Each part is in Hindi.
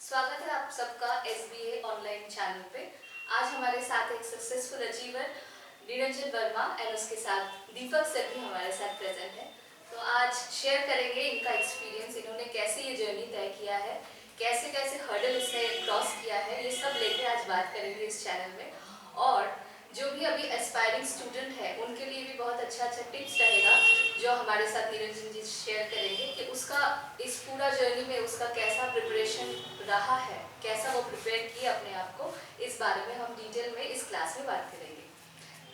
स्वागत है आप सबका SBA ऑनलाइन चैनल पे। आज हमारे साथ एक सक्सेसफुल अचीवर निरंजन वर्मा और उसके साथ दीपक सर भी हमारे साथ प्रेजेंट है। तो आज शेयर करेंगे इनका एक्सपीरियंस, इन्होंने कैसे ये जर्नी तय किया है, कैसे कैसे हर्डल इसने क्रॉस किया है, ये सब लेके आज बात करेंगे इस चैनल में। और जो भी अभी एस्पायरिंग स्टूडेंट है उनके लिए भी बहुत अच्छा टिप्स रहेगा जो हमारे साथ निरंजन जी शेयर करेंगे कि उसका इस पूरा जर्नी में उसका कैसा प्रिपरेशन रहा है, कैसा वो प्रिपेयर किया अपने आप को, इस बारे में हम डिटेल में इस क्लास में बात करेंगे।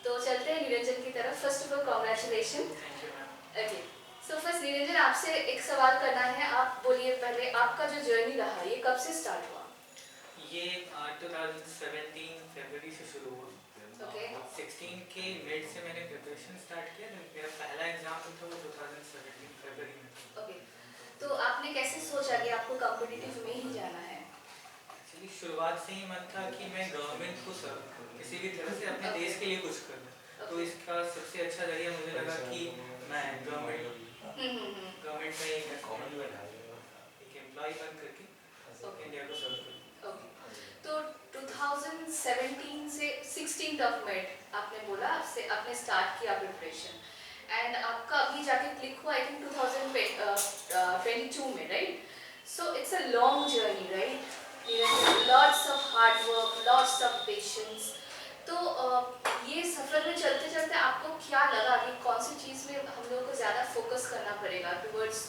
तो चलते हैं निरंजन की तरफ। First of all congratulation. Okay, so first Niranjan आपसे एक सवाल करना है, आप बोलिए पहले आपका जो जर्नी रहा ये कब से स्टार्ट हुआ? ये 2017 फरवरी से शुरू हुआ। ओके 16 के मिड से मैंने प्रिपरेशन स्टार्ट किया। मेरा पहला एग्जाम जो था वो 2017 फरवरी में था। ओके, तो आपने कैसे सोचा कि आपको कॉम्पिटिटिव में ही जाना है? एक्चुअली शुरुआत से ही मन था कि मैं गवर्नमेंट को सर्व करूँ, किसी भी तरह से अपने देश के लिए कुछ करूँ। तो इसका सबसे अच्छा जरिया मुझे लगा कि मैं गवर्नमेंट में एक एम्प्लॉय बन करके इंडिया को सर्व करूँ। ओके, तो 2017 से 16 ऑफ मिड आपने बोला आपसे आपने स्टार्ट किया प्रिपरेशन एंड आपका अभी जाके क्लिक हुआ आई थिंक 2022 में, right? So it's a long journey, right? Lots of hard work, lots of patience. तो ये सफ़र में चलते चलते आपको क्या लगा कि कौन सी चीज़ में हम लोगों को ज़्यादा फोकस करना पड़ेगा towards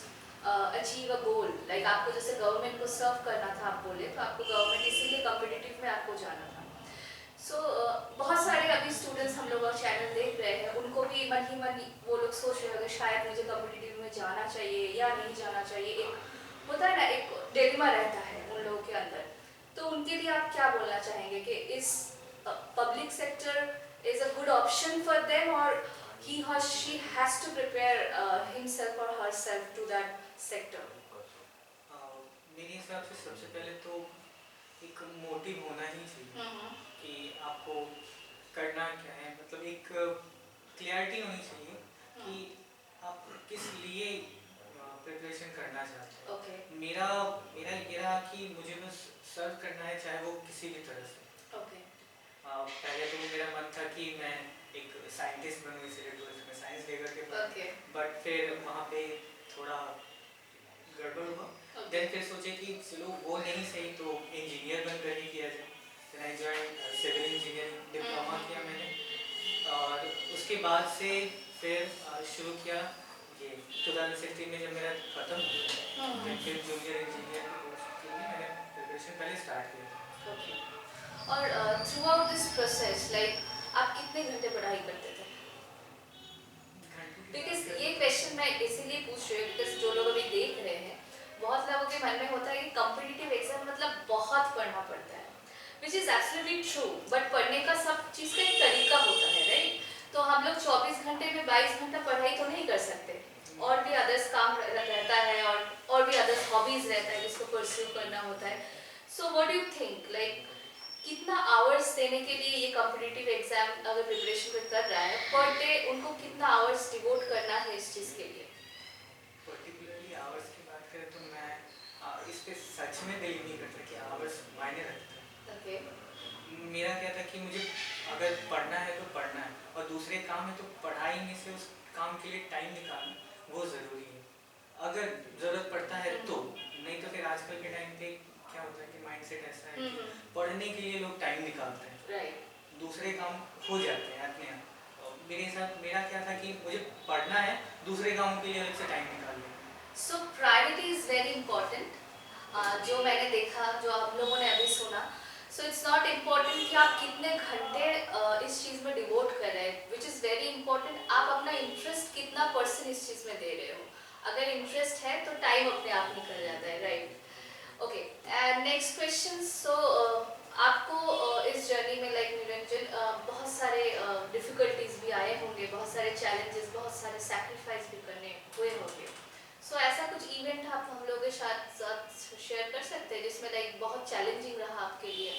achieve a goal? Like आपको जैसे गवर्नमेंट को सर्व करना था, आप बोले तो आपको गवर्नमेंट इसीलिए कॉम्पिटिटिव में आपको जाना था। सो बहुत सारे अभी स्टूडेंट्स हम लोग और चैनल देख रहे हैं, उनको भी मन ही मन वो लोग सोच रहे होंगे शायद मुझे कॉम्पिटिटिव में जाना चाहिए या नहीं जाना चाहिए। एक होता है ना, एक डिलेमा रहता है उन लोगों के अंदर। तो उनके लिए आप क्या बोलना चाहेंगे कि इस public sector is a good option for them और he or she has to prepare himself or herself to that sector? मेरे हिसाब से सबसे पहले तो एक मोटिव होना ही चाहिए कि आपको करना क्या है। मतलब एक क्लैरिटी होनी चाहिए कि आप किस लिए प्रिपरेशन करना चाहते हैं। Okay. मेरा मेरा ये रहा कि मुझे बस सर्व करना है, चाहे वो किसी भी तरह से। Okay. पहले तो मेरा मन था कि मैं एक साइंटिस्ट बनूँ, इसलिए 12th में साइंस लेकर के पढ़ा। Okay. बट फिर वहाँ पे थोड़ा गड़बड़ हुआ। देन फिर सोचे कि चलो वो नहीं सही तो इंजीनियर बन कर ही किया जाए। फिर I join civil engineering, diploma किया मैंने। और उसके बाद से फिर शुरू किया ये 2016 में जब मेरा ख़त्म हुआ फिर जूनियर इंजीनियर कोर्स के लिए मैंने प्रिपरेशन पहले स्टार्ट किया था। Okay. और through out this process like आप कितने घंटे पढ़ाई करते थे? बिकॉज ये क्वेश्चन मैं इसीलिए पूछ रही हूँ बिकॉज जो लोग अभी देख रहे हैं, बहुत लोगों के मन में होता है कि कॉम्पिटिटिव एग्जाम मतलब बहुत पढ़ना पड़ता है, which is absolutely true. But पढ़ने का सब चीज़ का एक तरीका होता है, राइट? तो हम लोग 24 घंटे में 22 घंटा पढ़ाई तो नहीं कर सकते, और भी अदर्स काम रहता है और भी अदर्स हॉबीज़ रहता है जिसको परस्यू करना होता है। So what do you think like कितना आवर्स देने के लिए ये कॉम्पिटिटिव एग्जाम अगर प्रिपरेशन में कर रहा है पर डे, उनको कितना आवर्स डिवोट करना है इस चीज़ के लिए? पर्टिकुलरली आवर्स की बात करें तो मैं इस पे सच में बिलीव नहीं करता कि आवर्स मायने रखते हैं। ओके। मेरा क्या था कि मुझे अगर पढ़ना है तो पढ़ना है, और दूसरे काम है तो पढ़ाई में से उस काम के लिए टाइम निकालना वो ज़रूरी है अगर ज़रूरत पड़ता है तो। नहीं तो फिर आजकल के टाइम पे क्या होता है कि माइंडसेट ऐसा है कि पढ़ने के लिए लोग टाइम निकालते हैं, राइट। दूसरे काम हो जाते हैं अपने आप। मेरे साथ मेरा क्या था कि मुझे पढ़ना है, दूसरे कामों के लिए अलग से टाइम निकाल लें। सो प्रायोरिटी इज़ वेरी इंपॉर्टेंट। जो मैंने देखा, जो आप लोगों ने अभी सुना, सो इट्स नॉट इम्पॉर्टेंट कि आप कितने घंटे इस चीज़ में डिवोट कर रहे हैं, विच इज़ वेरी इंपॉर्टेंट आप अपना इंटरेस्ट कितना परसेंट इस चीज़ में दे रहे हो। अगर इंटरेस्ट है तो टाइम अपने आप निकल जाता है, right? Okay, and next question. So आपको इस जर्नी में लाइक निरंजन बहुत सारे डिफ़िकल्टीज भी आए होंगे, बहुत सारे चैलेंजेस, बहुत सारे सैक्रिफाइस भी करने हुए होंगे। सो ऐसा कुछ इवेंट आप हम लोगों के साथ शेयर कर सकते हैं जिसमें लाइक बहुत चैलेंजिंग रहा आपके लिए?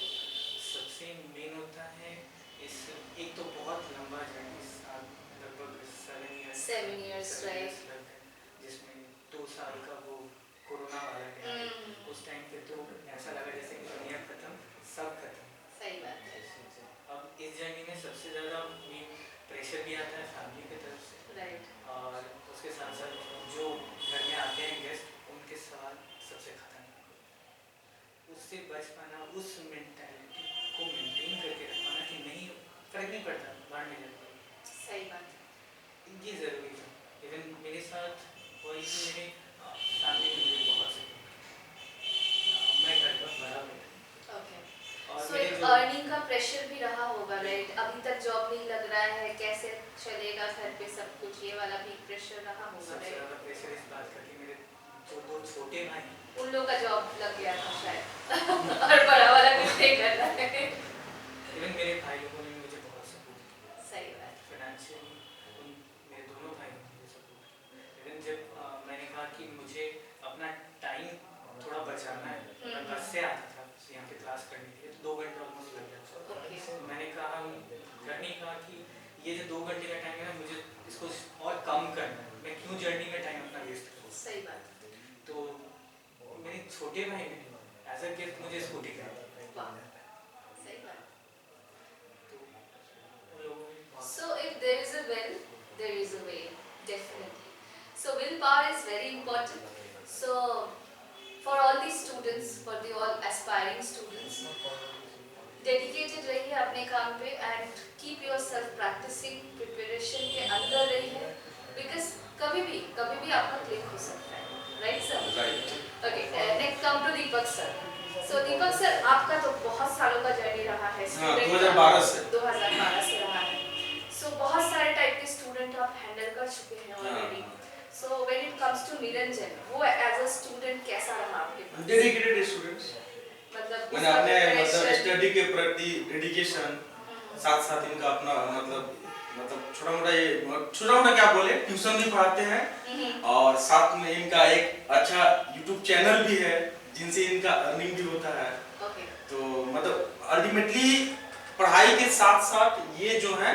सबसे मेन होता है इस एक तो बहुत लंबा जर्नी, लगभग 7 years, right? जिसमें 2 साल का वो कोरोना वाला गया। उस टाइम पे तो ऐसा लगा उससे बच पाना, उस मेंटालिटी को मेंटेन करके रख पाना कि नहीं फर्क नहीं पड़ता बाहर में जाने का। सही बात है। ये ज़रूरी था। इवन मेरे साथ वही कि मेरे फैमिली ने मुझे बहुत सपोर्ट, मैं घर पर बड़ा बेटा ओके, और सो मेरे एक जो अर्निंग का प्रेशर भी रहा होगा, राइट? अभी तक जॉब नहीं लग रहा है, कैसे चलेगा घर पे सब कुछ, ये वाला भी प्रेशर रहा होगा, सबसे राइट? ज़्यादा प्रेशर इस बात का कि मेरे जो दो छोटे भाई हैं, उन लोग का जॉब लग गया था शायद और बड़ा वाला कुछ नहीं कर रहा है। इवन मेरे भाई लोगों ने मुझे बहुत सपोर्ट किया सही बात। फाइनेंशियली। मेरे दोनों भाई ने मुझे सपोर्ट किया। इवन जब मैंने कहा कि मुझे अपना टाइम थोड़ा बचाना है, मैं बस से आता था यहाँ पे क्लास करने के लिए, तो 2 घंटे ऑलमोस्ट लग जाता था। ओके, मैंने कहा, घर ने कहा कि ये जो 2 घंटे का टाइम है ना, मुझे इसको और कम करना है, मैं क्यों जर्नी में टाइम अपना वेस्ट करूँ। सही बात। तो मेरे छोटे भाई ने एज अ गिफ्ट मुझे स्कूटी खरीदी। वाह, सही बात। तो उन लोगों ने बहुत So if there is a will, there is a way, definitely. So willpower is very important. So for all the students, for the all aspiring students, dedicated रहिए अपने काम पे and keep yourself practicing, preparation के अंदर रहिए, because कभी भी आपका क्लिक हो सकता है, right sir? Right. Okay, next come to Deepak sir. So Deepak sir, आपका तो बहुत सालों का जर्नी रहा है, हाँ, student 2012 से। 2012 से रहा है। So बहुत सारे टाइप के स्टूडेंट आप हैंडल कर चुके हैं already. So when it comes to Niranjan, वो एज अ स्टूडेंट कैसा रहा आपके पास? डेडिकेटेड स्टूडेंट्स, मतलब मैंने उसका अपने मतलब preparation- स्टडी के प्रति डेडिकेशन, साथ साथ इनका अपना मतलब छोटा मोटा क्या बोले, ट्यूशन भी पढ़ाते हैं और साथ में इनका एक अच्छा यूट्यूब चैनल भी है जिनसे इनका अर्निंग भी होता है। ओके, तो मतलब अल्टीमेटली पढ़ाई के साथ साथ ये जो है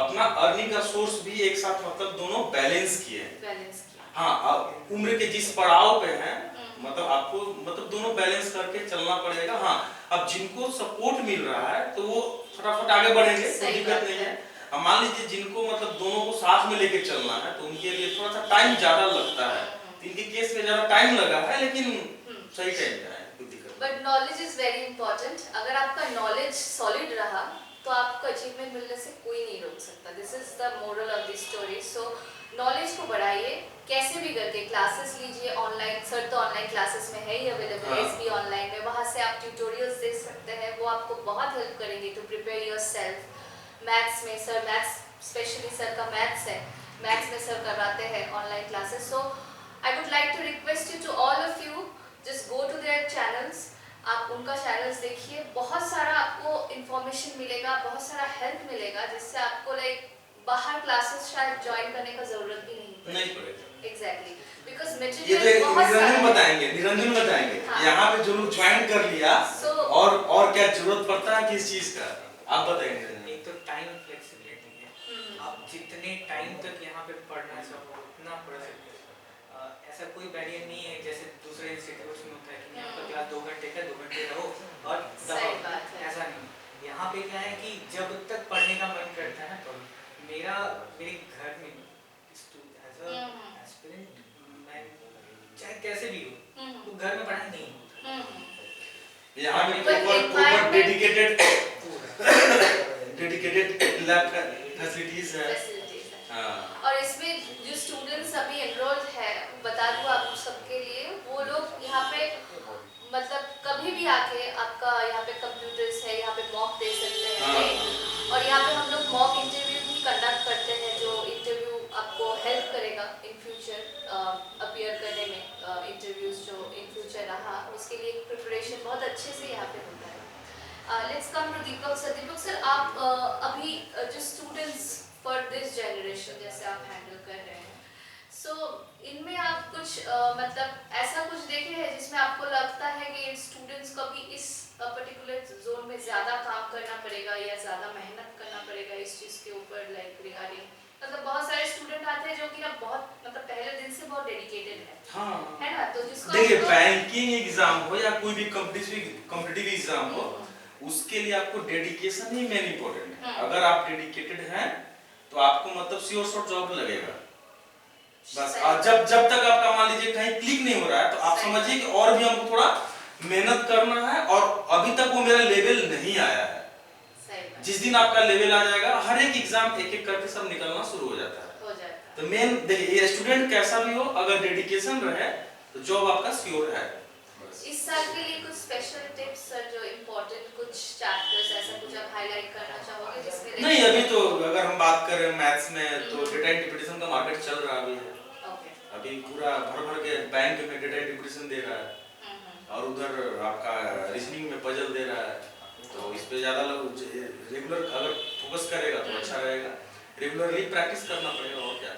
अपना अर्निंग का सोर्स भी एक साथ मतलब दोनों बैलेंस किए हैं। बैलेंस किया। हाँ, अब उम्र के जिस पड़ाव पे हैं मतलब आपको मतलब दोनों बैलेंस करके चलना पड़ेगा। हाँ, अब जिनको सपोर्ट मिल रहा है तो वो फटाफट आगे बढ़ेंगे, कोई सही दिक्कत बात नहीं है। है। अब मान लीजिए जिनको मतलब दोनों को साथ में लेके चलना है तो उनके लिए थोड़ा सा टाइम ज्यादा लगता है। तो इनके केस में ज्यादा टाइम लगा है लेकिन सही टाइम पे है, कोई दिक्कत नहीं। But knowledge is very important. अगर आपका नॉलेज सॉलिड रहा तो आपको अचीवमेंट मिलने से कोई नहीं रोक सकता। This is the moral of the story. So knowledge को बढ़ाइए, कैसे भी करके क्लासेस लीजिए ऑनलाइन। सर तो ऑनलाइन क्लासेस में है ही अवेलेबल, हाँ। एसबी ऑनलाइन में, वहाँ से आप ट्यूटोरियल्स देख सकते हैं, वो आपको बहुत हेल्प करेंगे टू प्रिपेयर योरसेल्फ। मैथ्स में सर, मैथ्स स्पेशली सर का मैथ्स है, मैथ्स में सर करवाते हैं online classes. So I would like to request you to all of you, just go to their channels, आप उनका चैनल्स देखिए, बहुत सारा आपको इंफॉर्मेशन मिलेगा, बहुत सारा हेल्प मिलेगा, जिससे आपको लाइक बाहर क्लासेस शायद ज्वाइन करने का जरूरत भी नहीं पड़ेगा। एग्जैक्टली, बिकॉज ये तो मटेरियल एक बहुत सारा निरंजन है। बताएंगे हाँ। यहाँ पे जो लोग ज्वाइन कर लिया So- और क्या जरूरत पड़ता है किस चीज का, आप बताएंगे निरंजन। एक तो टाइम फ्लेक्सिबिलिटी है, आप जितने टाइम तक यहाँ पे पढ़ना चाहो उतना पढ़ सकते हो। ऐसा कोई बैरियर नहीं है जैसे दूसरे इंस्टीट्यूट्स में होता है कि आपका क्लास 2 घंटे का 2 घंटे रहो और सही बात है। ऐसा नहीं। यहाँ पे क्या है कि जब तक पढ़ने का मन करता है तो मेरे घर में एज अ एस्पिरेंट मैं चाहे कैसे भी हो तो घर में पढ़ाई नहीं होता। यहाँ पे But proper environment- dedicated lab facilities है। फैसिलिटीज है। हाँ। और इसमें जो स्टूडेंट्स अभी एनरोल्ड है, बता दूं आप सबके लिए, वो लोग यहाँ पे मतलब कभी भी आके आपका यहाँ पे कंप्यूटर्स है, यहाँ पे मॉक दे सकते हैं। हाँ। और यहाँ पे हम लोग मॉक इंटरव्यू भी कंडक्ट करते हैं, जो इंटरव्यू आपको हेल्प करेगा इन फ्यूचर अपीयर करने में। इंटरव्यूज जो इन फ्यूचर रहा उसके लिए प्रिपरेशन बहुत अच्छे से यहाँ पे होता है। Let's come to Deepak sir. Deepak sir, आप अभी जो स्टूडेंट्स फॉर दिस जनरेशन जैसे आप हैंडल कर रहे हैं, सो इनमें आप कुछ मतलब ऐसा कुछ देखे हैं जिसमें आपको लगता है कि स्टूडेंट्स को भी इस पर्टिकुलर जोन में ज़्यादा काम करना पड़ेगा या ज़्यादा मेहनत करना पड़ेगा इस चीज़ के ऊपर, लाइक रिगार्डिंग मतलब बहुत सारे स्टूडेंट आते हैं जो कि ना बहुत मतलब पहले दिन से बहुत डेडिकेटेड हाँ। है ना, तो जिसको देखिए आपको- बैंकिंग एग्जाम हो या कोई भी कॉम्पिटिटिव एग्जाम हो, उसके लिए आपको डेडिकेशन ही मेन इंपॉर्टेंट है। अगर आप डेडिकेटेड हैं तो आपको मतलब श्योर शॉट जॉब लगेगा बस। सही। जब तक आपका मान लीजिए कहीं क्लिक नहीं हो रहा है तो आप सही। समझिए कि और भी हमको थोड़ा मेहनत करना है, और अभी तक वो मेरा लेवल नहीं आया है। सही बात। जिस दिन आपका लेवल आ जाएगा, हर एक एग्जाम एक एक करके सब निकलना शुरू हो जाता है। हो जाता है। तो मेन देखिए, स्टूडेंट कैसा भी हो, अगर डेडिकेशन रहे तो जॉब आपका श्योर है। इस साल के लिए कुछ स्पेशल टिप्स सर, जो इम्पोर्टेंट कुछ चैप्टर्स ऐसा कुछ आप हाईलाइट करना चाहोगे जिसमें? नहीं, अभी तो अगर हम बात करें मैथ्स में, तो डेटा इंटरप्रिटेशन का मार्केट चल रहा अभी है। ओके। अभी पूरा भर भर के बैंक में डेटा इंटरप्रिटेशन दे रहा है, और उधर आपका रीजनिंग में पजल दे रहा है। तो इस पे ज़्यादा लोग रेगुलर अगर फोकस करेगा तो अच्छा रहेगा। रेगुलरली प्रैक्टिस करना पड़ेगा, और क्या।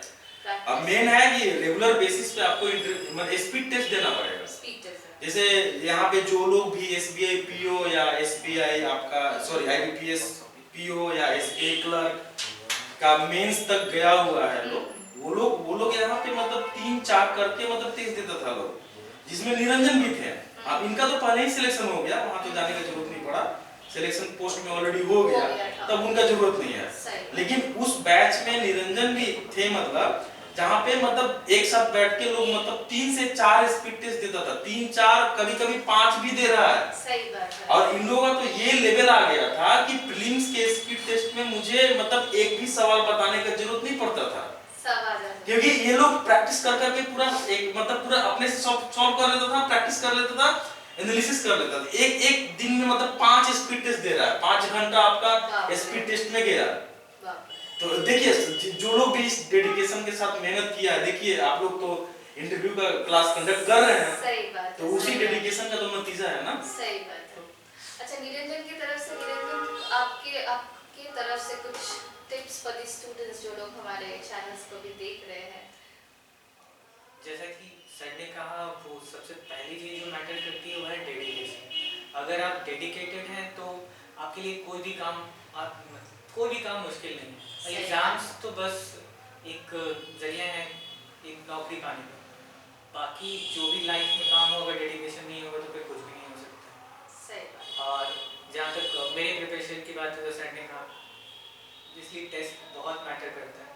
अब मेन है कि रेगुलर बेसिस पे आपको मतलब स्पीड टेस्ट देना पड़ेगा। Speed test. जैसे यहाँ पे जो लोग भी एसबीआई पीओ या एसबीआई आपका सॉरी आईबीपीएस पीओ या एसबीआई क्लर्क का मेंस तक गया हुआ है लोग, वो लोग यहाँ पे मतलब 3-4 करके मतलब टेस्ट देता था लोग, जिसमें निरंजन भी थे। अब इनका तो पहले ही सिलेक्शन हो गया, वहाँ तो जाने की जरूरत नहीं पड़ा, सिलेक्शन पोस्ट में ऑलरेडी हो गया, तब उनका जरूरत नहीं है। लेकिन उस बैच में निरंजन भी थे, मतलब जहाँ पे मतलब एक साथ बैठ के लोग मतलब 3 से 4 स्पीड टेस्ट देता था, 3-4 कभी-कभी 5 भी दे रहा है। सही बात है। और इन लोगों का तो ये लेवल आ गया था कि प्रीलिम्स के स्पीड टेस्ट में मुझे मतलब एक भी सवाल बताने का जरूरत नहीं पड़ता था, क्योंकि ये लोग प्रैक्टिस कर करके पूरा एक मतलब पूरा अपने से सॉल्व कर लेता था, प्रैक्टिस कर लेता था, एनालिसिस कर लेता था। एक दिन में मतलब 5 स्पीड टेस्ट दे रहा है, 5 घंटा आपका स्पीड टेस्ट में गया। तो देखिए, जो लोग भी इस डेडिकेशन के साथ मेहनत किया है, देखिए आप लोग तो इंटरव्यू का क्लास कंडक्ट कर रहे हैं। सही बात। तो उसी डेडिकेशन का तो नतीजा है ना। सही बात है। अच्छा, निरंजन की तरफ से, निरंजन आपके तरफ से कुछ टिप्स फॉर द स्टूडेंट्स जो लोग हमारे चैनल्स को भी देख रहे हैं? जैसा कि सर ने कहा, वो सबसे पहली चीज़ जो मैटर करती है वो है डेडिकेशन। अगर आप डेडिकेटेड हैं तो आपके लिए कोई भी काम मुश्किल नहीं है। एग्जाम्स तो बस एक जरिया है एक नौकरी पाने का, बाकी जो भी लाइफ में काम हो, अगर डेडिकेशन नहीं होगा तो फिर कुछ भी नहीं हो सकता। सही बात। और जहाँ तक मेरे प्रिपरेशन की बात है, तो सर ने कहा इसलिए टेस्ट बहुत मैटर करता है।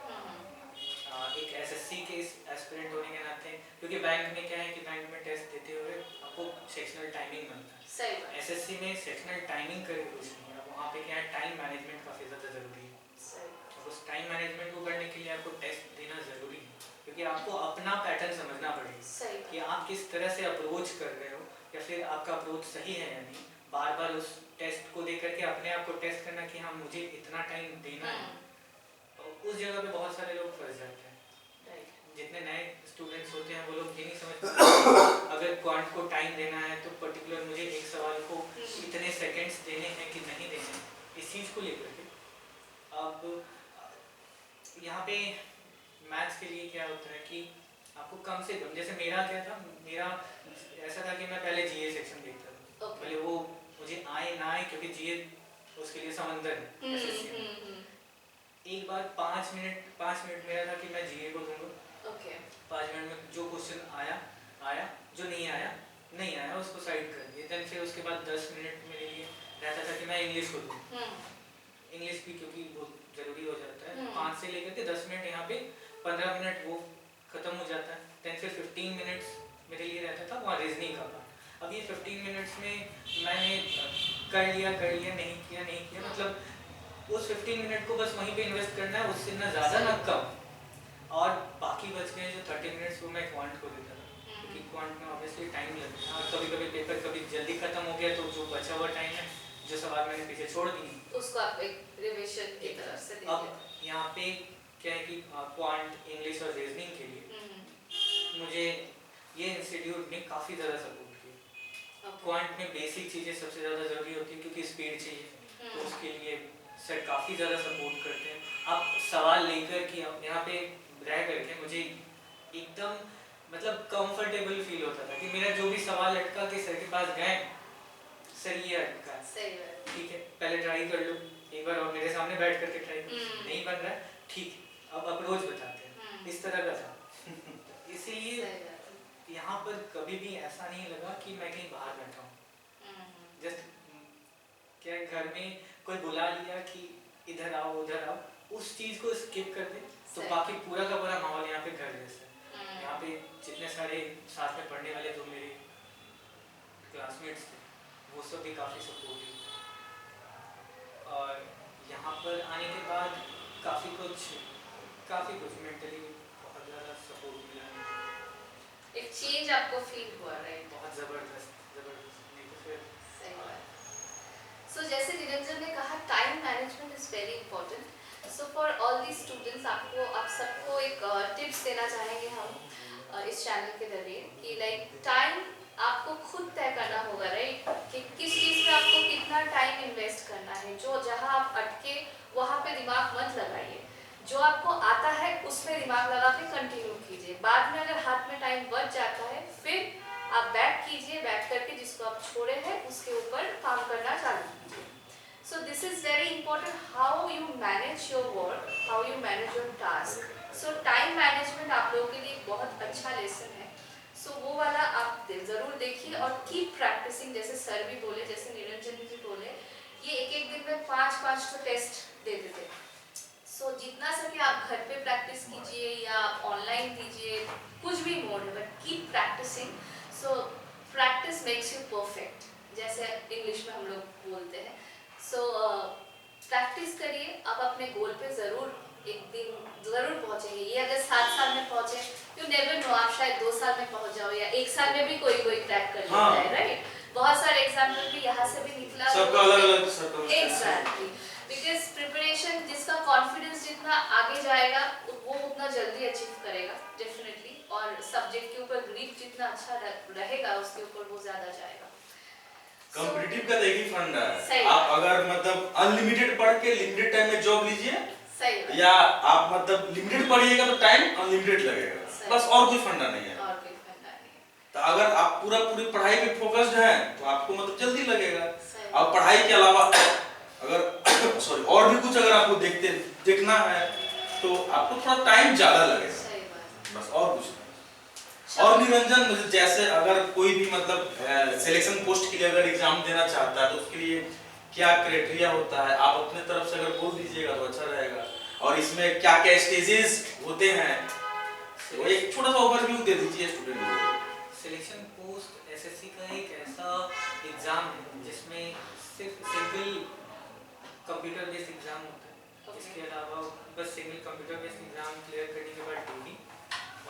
एक एसएससी के एस्पिरेंट होने के नाते, क्योंकि बैंक में क्या है कि बैंक में टेस्ट देते हुए आपको सेक्शनल टाइमिंग मिलता है। सही बात। एसएससी में सेक्शनल टाइमिंग का कुछ नहीं है, वहाँ पे क्या है, टाइम मैनेजमेंट काफ़ी ज़्यादा ज़रूरी है। सही। उस टाइम मैनेजमेंट को करने के लिए आपको टेस्ट देना ज़रूरी है, क्योंकि आपको अपना पैटर्न समझना पड़ेगा कि आप किस तरह से अप्रोच कर रहे हो, या फिर आपका अप्रोच सही है या नहीं। बार बार उस टेस्ट को दे करके अपने आप को टेस्ट करना कि हाँ मुझे इतना टाइम देना है, उस जगह पे बहुत सारे लोग फंस जाते हैं। जितने नए स्टूडेंट्स होते हैं वो लोग ये नहीं समझते अगर क्वांट को टाइम देना है तो पर्टिकुलर मुझे एक सवाल को इतने सेकंड्स देने हैं कि नहीं देने, इस चीज़ को लेकर के। अब यहाँ पे मैथ्स के लिए क्या होता है कि आपको कम से कम, जैसे मेरा क्या था, मेरा ऐसा था कि मैं पहले जीए सेक्शन देखता था, पहले वो मुझे आए ना आए, क्योंकि जीए उसके लिए समंदर है। एक बार 5 मिनट मेरा था कि मैं जीए को दूंगा। 5 मिनट में जो क्वेश्चन आया, जो नहीं आया उसको साइड कर दिया। देन फिर उसके बाद 10 मिनट मेरे लिए रहता था कि मैं इंग्लिश को दूँ। इंग्लिश भी क्योंकि बहुत ज़रूरी हो जाता है। 5 से लेकर के 10 मिनट यहाँ पे 15 मिनट वो ख़त्म हो जाता है। देन फिर 15 मिनट्स मेरे लिए रहता था वहाँ रीजनिंग का पार्ट। अब ये 15 मिनट्स में मैंने कर लिया, नहीं किया, मतलब उस 15 मिनट को बस वहीं पे इन्वेस्ट करना है, उससे ना ज़्यादा ना कम। और बाकी बच गए जो 30 मिनट्स वो मैं क्वांट को देता था, क्योंकि क्वांट में ऑब्वियसली टाइम लगता है, और कभी पेपर कभी जल्दी ख़त्म हो गया तो जो बचा हुआ टाइम है, जो सवाल मैंने पीछे छोड़ दिए, उसको आप एक रिवीजन की तरफ से दीजिए। अब यहाँ पे क्या है कि क्वांट, इंग्लिश और रीजनिंग के लिए मुझे ये इंस्टीट्यूट ने काफ़ी ज़्यादा सपोर्ट किया। क्वांट में बेसिक चीज़ें सबसे ज़्यादा ज़रूरी होती है, क्योंकि स्पीड चाहिए, तो उसके लिए सर काफ़ी ज़्यादा सपोर्ट करते हैं। आप सवाल लेकर कि यहाँ पे रह करके मुझे एकदम मतलब कंफर्टेबल फील होता था कि मेरा जो भी सवाल अटका कि सर के पास गए, सर ये अटका है, ठीक है पहले ट्राई कर लो एक बार, और मेरे सामने बैठ करके ट्राई करो, नहीं बन रहा है ठीक है अब अप्रोच बताते हैं, इस तरह का था। इसीलिए यहाँ पर कभी भी ऐसा नहीं लगा कि मैं कहीं बाहर बैठा हूँ। जस्ट क्या घर में कोई बुला लिया कि इधर आओ उधर आओ, उस चीज़ को स्किप कर दे तो बाकी पूरा का पूरा माहौल यहाँ पे घर जैसा है। यहाँ पे जितने सारे साथ में पढ़ने वाले जो मेरे क्लास क्लासमेट्स थे वो सब भी काफ़ी सपोर्टिव थे। और यहाँ पर आने के बाद काफ़ी कुछ मेंटली बहुत ज़्यादा सपोर्ट मिला है। एक चेंज आपको फील हुआ, राइट? बहुत ज़बरदस्त नहीं तो फिर सही बात। सो जैसे निरंजन ने कहा, time management is very important. So for all the students, आप सबको एक टिप्स देना चाहेंगे हम इस चैनल के जरिए कि लाइक टाइम आपको खुद तय करना होगा, राइट? कि किस चीज़ में आपको कितना टाइम इन्वेस्ट करना है। जो जहाँ आप अटके वहाँ पे दिमाग मत लगाइए, जो आपको आता है उसमें दिमाग लगा के कंटिन्यू कीजिए। बाद में अगर हाथ में टाइम बच जाता है फिर आप बैक करके जिसको आप छोड़े हैं उसके ऊपर काम करना चालू कीजिए। So this is very important, how you manage your work, how you manage your task. So time management आप लोगों के लिए एक बहुत अच्छा लेसन है। सो वो वाला आप जरूर देखिए और कीप प्रैक्टिसिंग। जैसे सर भी बोले, जैसे निरंजन जी बोले, ये एक दिन में 5-5 तो टेस्ट देते थे। सो जितना सके आप घर पे प्रैक्टिस कीजिए या आप ऑनलाइन दीजिए, कुछ भी मोड है, but keep practising. So practice makes you perfect, जैसे इंग्लिश में हम लोग बोलते हैं। सो प्रैक्टिस करिए, आप अपने गोल पे ज़रूर एक दिन ज़रूर पहुँचेंगे। ये अगर 7 साल में पहुँचे, यू नेवर नो, आप शायद 2 साल में पहुँच जाओ या 1 साल में भी कोई क्रैक कर लेता है, राइट? बहुत सारे एग्जाम्पल भी यहाँ से भी निकला, सबका अलग-अलग सर्कल। एग्जैक्टली, बिकॉज प्रिपरेशन, जिसका कॉन्फिडेंस जितना आगे जाएगा वो उतना जल्दी अचीव करेगा डेफिनेटली, और सब्जेक्ट के ऊपर ग्रिप जितना अच्छा रहेगा उसके ऊपर वो ज़्यादा जाएगा। कॉम्पिटिटिव का देखिए फंडा सही है, आप अगर मतलब अनलिमिटेड पढ़ के लिमिटेड टाइम में जॉब लीजिए, सही बात। या आप मतलब लिमिटेड पढ़िएगा तो टाइम अनलिमिटेड लगेगा, बस और कोई फंडा नहीं है। और कोई फंडा नहीं है। तो अगर आप पूरी पढ़ाई पे फोकस्ड हैं तो आपको मतलब जल्दी लगेगा। सही। अब पढ़ाई के अलावा अगर सॉरी और भी कुछ अगर आपको देखना है तो आपको थोड़ा टाइम ज्यादा लगेगा, सही बात। बस और कुछ नहीं। और निरंजन, जैसे अगर कोई भी मतलब सिलेक्शन पोस्ट के लिए अगर एग्जाम देना चाहता है तो उसके लिए क्या क्राइटेरिया होता है, आप अपने तरफ से अगर बोल दीजिएगा तो अच्छा रहेगा। और इसमें क्या क्या स्टेजेस होते हैं, तो एक छोटा सा ओवरव्यू दे दीजिए स्टूडेंट को। सिलेक्शन पोस्ट एसएससी का एक ऐसा एग्ज़ाम है जिसमें सिर्फ सिंगल कंप्यूटर बेस्ड एग्ज़ाम होता है। इसके अलावा बस single computer based exam clear करने के बाद टीवी,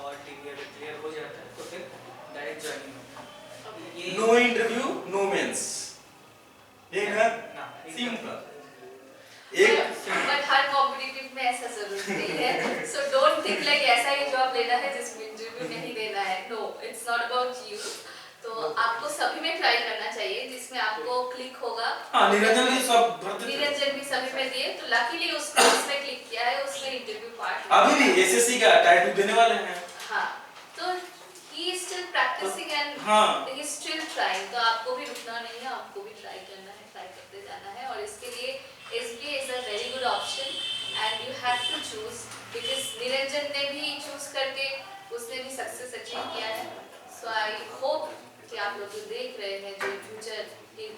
और टीवी अगर क्लियर हो जाता है तो फिर डायरेक्ट ज्वाइनिंग होता है। ये नो इंटरव्यू नो मेंस, एक है सिंपल। एक बट हर कॉम्पिटिटिव में ऐसा जरूर नहीं है। सो डोंट थिंक लाइक ऐसा ही जॉब लेना है जिसमें इंटरव्यू नहीं देना है। No, it's not about you. तो आपको सभी में ट्राई करना चाहिए जिसमें आपको क्लिक होगा। हाँ, निरंजन भी सब भरते थे। निरंजन भी सभी में दिए, तो लकीली उसने उसमें क्लिक किया है, उसमें इंटरव्यू पार्ट अभी भी एसएससी का टाइप 2 देने वाले हैं। हाँ, तो he is still practising and हाँ। He is still trying. तो आपको भी रुकना नहीं है, आपको भी ट्राई करना है, ट्राई करते जाना है। और इसके लिए SBA is a very good option and you have to choose, because Niranjan ने भी चूज करके उसने भी सक्सेस अचीव किया है। सो आई होप कि आप लोग जो देख रहे हैं, जो फ्यूचर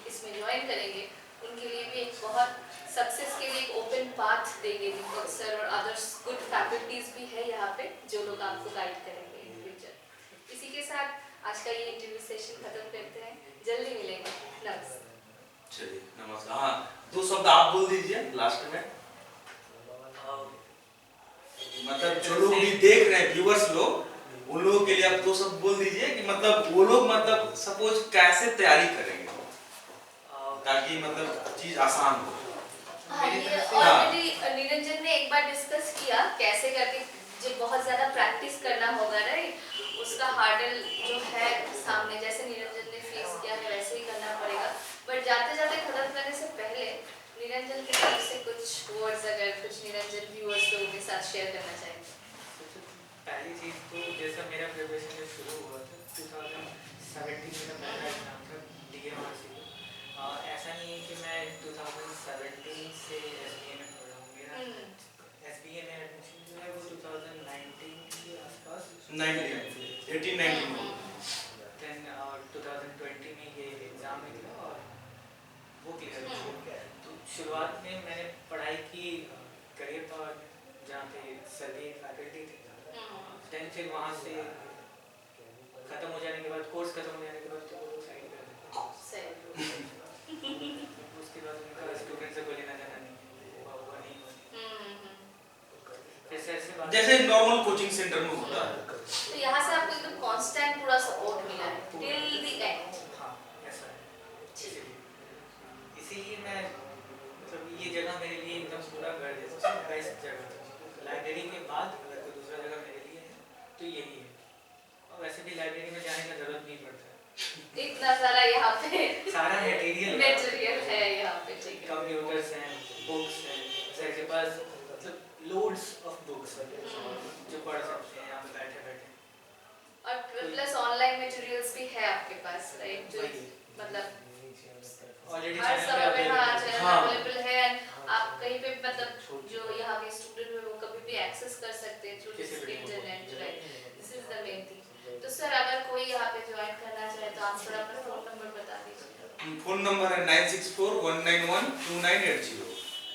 इसमें ज्वाइन करेंगे, उनके लिए भी एक बहुत सक्सेस के लिए एक ओपन पाथ देंगे दीपक सर, और अदर्स गुड फैकल्टीज भी है यहाँ पे जो लोग आपको गाइड करेंगे इन फ्यूचर। इसी के साथ आज का ये इंटरव्यू सेशन खत्म करते हैं, जल्दी मिलेंगे। नमस्ते। चलिए नमस्कार। हाँ, 2 शब्द आप बोल दीजिए लास्ट में, मतलब जो लोग भी देख रहे हैं व्यूअर्स लोग, उन लोगों के लिए आप 2 शब्द बोल दीजिए कि मतलब वो लोग मतलब सपोज कैसे तैयारी करेंगे ताकि मतलब चीज आसान हो। हाँ, ये ऑलरेडी निरंजन ने एक बार डिस्कस किया कैसे करके, जो बहुत ज़्यादा प्रैक्टिस करना होगा, राइट? उसका हार्डल जो है सामने, जैसे निरंजन ने फेस किया है वैसे ही करना पड़ेगा। बट जाते जाते खत्म करने से पहले निरंजन की तरफ से कुछ वर्ड्स, अगर कुछ निरंजन व्यूअर्स लोगों के साथ शेयर करना चाहेंगे। पहली चीज़ तो जैसा मेरा प्रिपरेशन जब शुरू हुआ था 2017 में पहला एग्जाम था DMRC का। ऐसा नहीं है कि मैं 2017 से SBA में पढ़ा हूँ। मेरा SBA में एडमिशन जो है वो 2019 के आसपास 18-19 देन 2020 में ये एग्ज़ाम निकला और वो क्लियर हो गया। तो शुरुआत में मैंने पढ़ाई की करियर पर, जहाँ पे सभी फैकल्टी थे। देन फिर वहाँ से ख़त्म हो जाने के बाद, कोर्स ख़त्म हो जाने के बाद तो वो साइड कर देते। जैसे नॉर्मल कोचिंग सेंटर में होता है। तो यहाँ से आपको एकदम कांस्टेंट पूरा सपोर्ट मिला है टिल द एंड। हाँ ऐसा है, इसीलिए मैं मतलब ये जगह मेरे लिए एकदम पूरा घर जैसा बेस्ट जगह है। लाइब्रेरी के बाद अगर कोई दूसरा जगह मेरे लिए है तो यही है, और वैसे भी लाइब्रेरी में जाने का जरूरत नहीं पड़ता है, इतना सारा यहाँ पे सारा मटेरियल है यहाँ पे, ठीक है। कंप्यूटर्स हैं, बुक्स हैं, सर के पास मतलब लोड्स ऑफ बुक्स हैं जो पढ़ सकते हैं यहाँ पे बैठे बैठे। और प्लस ऑनलाइन मटेरियल्स भी है आपके पास, राइट, जो मतलब ऑलरेडी हर समय पे हाँ। अवेलेबल है and आप कहीं पे मतलब जो यहाँ के स्टूडेंट है वो कभी भी एक्सेस कर सकते हैं through this internet, right, this is the main thing. तो सर अगर कोई यहाँ पे ज्वाइन करना चाहे तो आप थोड़ा अपना फोन नंबर बता दीजिए। फोन नंबर है 9641912980।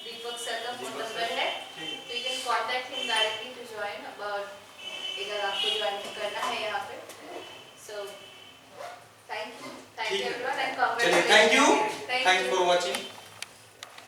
दीपक सर का फोन नंबर है, तो you can contact him directly to join about अगर आपको ज्वाइन करना है यहाँ पे। सो थैंक यू ठीक है। एवरीवन एंड चलिए, congratulation. Thank you for watching.